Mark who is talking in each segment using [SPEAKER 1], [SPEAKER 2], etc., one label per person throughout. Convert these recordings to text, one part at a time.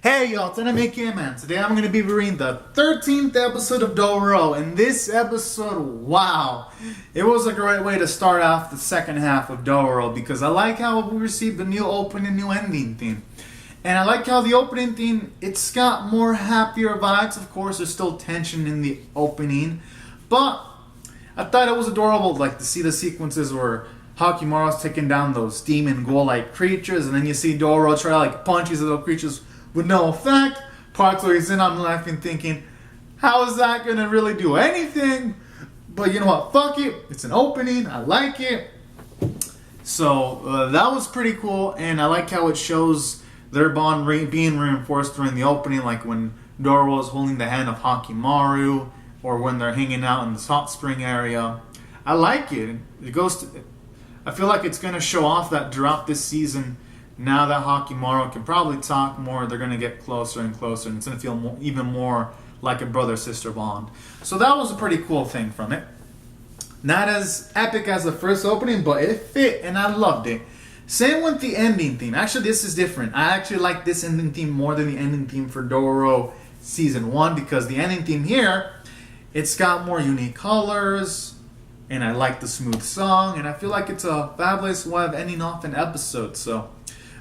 [SPEAKER 1] Hey y'all, it's Anime Man. Today I'm going to be reviewing the 13th episode of Dororo. And this episode, wow, it was a great way to start off the second half of Dororo because I like how we received the new opening and new ending theme. And I like how the opening theme, it's got more happier vibes. Of course, there's still tension in the opening, but I thought it was adorable like to see the sequences where Hakimaru's taking down those demon ghoul-like creatures, and then you see Dororo try to like punch these little creatures with no effect. Parts where he's in, I'm laughing thinking, how is that going to really do anything? But you know what, fuck it, it's an opening, I like it. So that was pretty cool, and I like how it shows their bond being reinforced during the opening, like when Dororo is holding the hand of Hakimaru, or when they're hanging out in this hot spring area. I like it. I feel like it's going to show off that throughout this season. Now that Hakimaru can probably talk more, they're going to get closer and closer, and it's going to feel even more like a brother-sister bond. So that was a pretty cool thing from it. Not as epic as the first opening, but it fit, and I loved it. Same with the ending theme. Actually, this is different. I actually like this ending theme more than the ending theme for Dororo Season 1, because the ending theme here, it's got more unique colors, and I like the smooth song, and I feel like it's a fabulous way of ending off an episode, so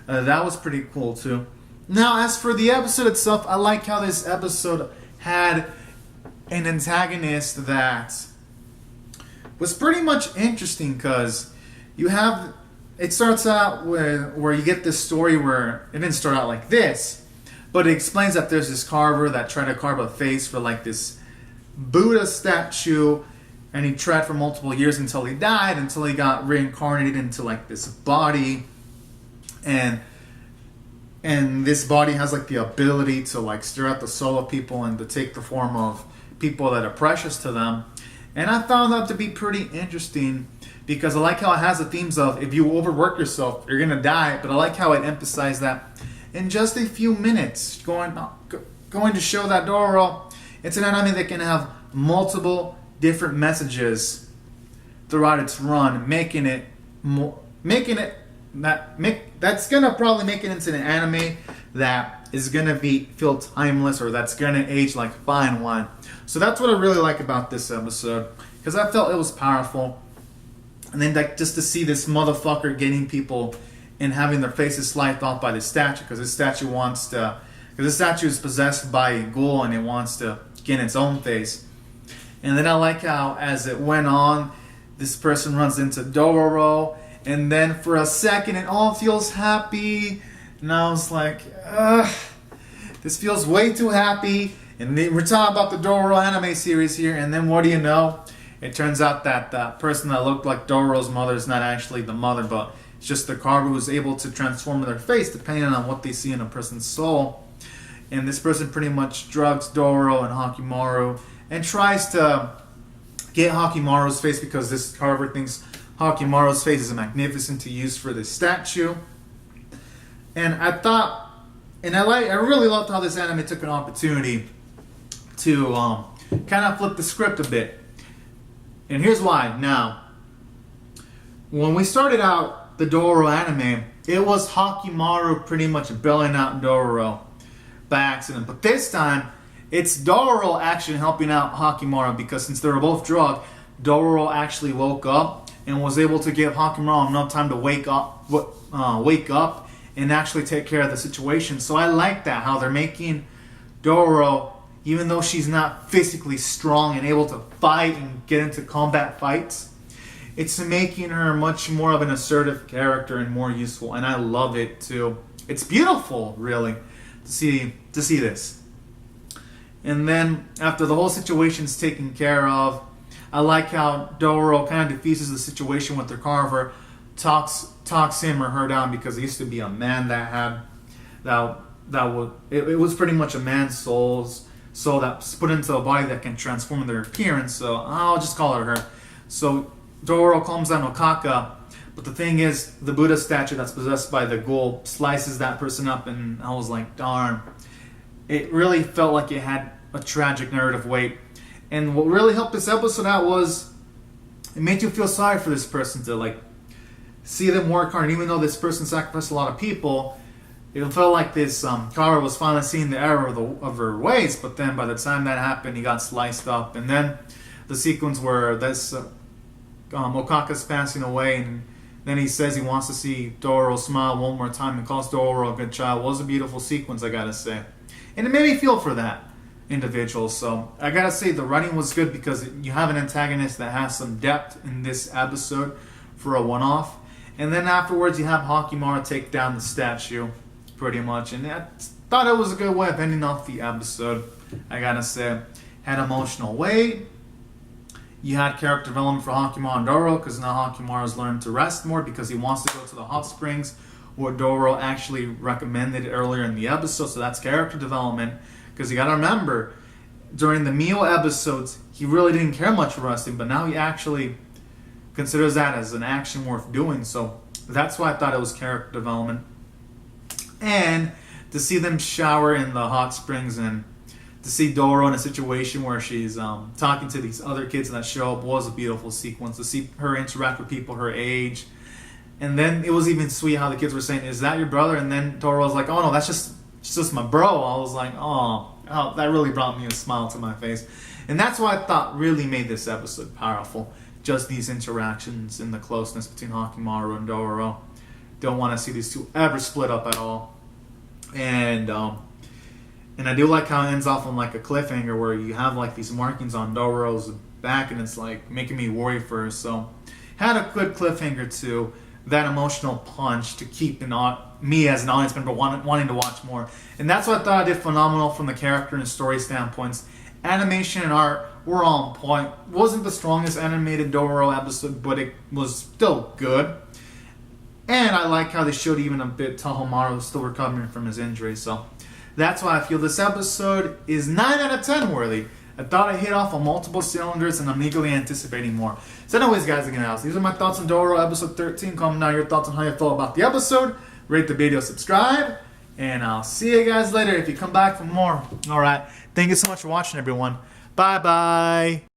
[SPEAKER 1] that was pretty cool too. Now, as for the episode itself, I like how this episode had an antagonist that was pretty much interesting, because it starts out where you get this story where it didn't start out like this, but it explains that there's this carver that tried to carve a face for like this Buddha statue, and he tried for multiple years until he died, until he got reincarnated into like this body. And this body has like the ability to like stir out the soul of people and to take the form of people that are precious to them. And I found that to be pretty interesting, because I like how it has the themes of if you overwork yourself, you're gonna die. But I like how it emphasized that in just a few minutes, going to show that Dororo, it's an anime that can have multiple different messages throughout its run, that's gonna probably make it into an anime that is gonna feel timeless, or that's gonna age like fine wine. So that's what I really like about this episode, because I felt it was powerful. And then like just to see this motherfucker getting people and having their faces sliced off by the statue, because this statue is possessed by a ghoul and it wants to get its own face. And then I like how as it went on, this person runs into Dororo, and then for a second it all feels happy, and I was like, this feels way too happy. And we're talking about the Dororo anime series here, and then what do you know? It turns out that the person that looked like Dororo's mother is not actually the mother, but it's just the carver who's able to transform their face depending on what they see in a person's soul. And this person pretty much drugs Dororo and Hakimaru and tries to get Hakimaru's face, because this carver thinks Hakimaru's face is magnificent to use for this statue. And I really loved how this anime took an opportunity to kind of flip the script a bit. And here's why. Now, when we started out the Dororo anime, it was Hakimaru pretty much bailing out Dororo by accident. But this time, it's Dororo actually helping out Hakimaru, because since they were both drugged, Dororo actually woke up and was able to give Hakimaru enough time to wake up and actually take care of the situation. So I like that, how they're making Dororo, even though she's not physically strong and able to fight and get into combat fights, it's making her much more of an assertive character and more useful. And I love it too. It's beautiful, really, to see this. And then after the whole situation's taken care of, I like how Dororo kind of diffuses the situation with their carver, talks him or her down, because it used to be a man it was pretty much a man's soul that's put into a body that can transform their appearance. So I'll just call her. So Dororo calms down Okaka, but the thing is, the Buddha statue that's possessed by the ghoul slices that person up, and I was like, darn. It really felt like it had a tragic narrative weight. And what really helped this episode out was it made you feel sorry for this person, to like see them work hard. And even though this person sacrificed a lot of people, it felt like this Kara was finally seeing the error of her ways, but then by the time that happened, he got sliced up. And then the sequence where this Okaka's passing away, and then he says he wants to see Dororo smile one more time and calls Dororo a good child, was a beautiful sequence, I gotta say. And it made me feel for that individual. So I gotta say the writing was good because you have an antagonist that has some depth in this episode for a one-off. And then afterwards you have Hakimaru take down the statue, pretty much. And I thought it was a good way of ending off the episode, I gotta say. Had emotional weight. You had character development for Hakimaru and Dororo, because now Hakimaru's learned to rest more because he wants to go to the hot springs, what Dororo actually recommended earlier in the episode. So that's character development, because you gotta remember, during the Mio episodes, he really didn't care much for resting, but now he actually considers that as an action worth doing. So that's why I thought it was character development. And to see them shower in the hot springs, and to see Dororo in a situation where she's talking to these other kids that show up, was a beautiful sequence. To see her interact with people her age. And then it was even sweet how the kids were saying, "Is that your brother?" And then Dororo was like, "Oh no, that's just my bro." I was like, oh, that really brought me a smile to my face. And that's what I thought really made this episode powerful. Just these interactions and the closeness between Hakimaru and Dororo. Don't want to see these two ever split up at all. And I do like how it ends off on like a cliffhanger where you have like these markings on Dororo's back, and it's like making me worry for her. So had a good cliffhanger too. That emotional punch to keep me as an audience member wanting to watch more. And that's what I thought I did phenomenal from the character and story standpoints. Animation and art were on point. Wasn't the strongest animated Dororo episode, but it was still good. And I like how they showed even a bit Tahomaru still recovering from his injury. So that's why I feel this episode is 9 out of 10 worthy. I thought I hit off on multiple cylinders, and I'm eagerly anticipating more. So anyways, guys, again, these are my thoughts on Dororo episode 13. Comment down your thoughts on how you felt about the episode. Rate the video, subscribe, and I'll see you guys later if you come back for more. Alright, thank you so much for watching, everyone. Bye-bye.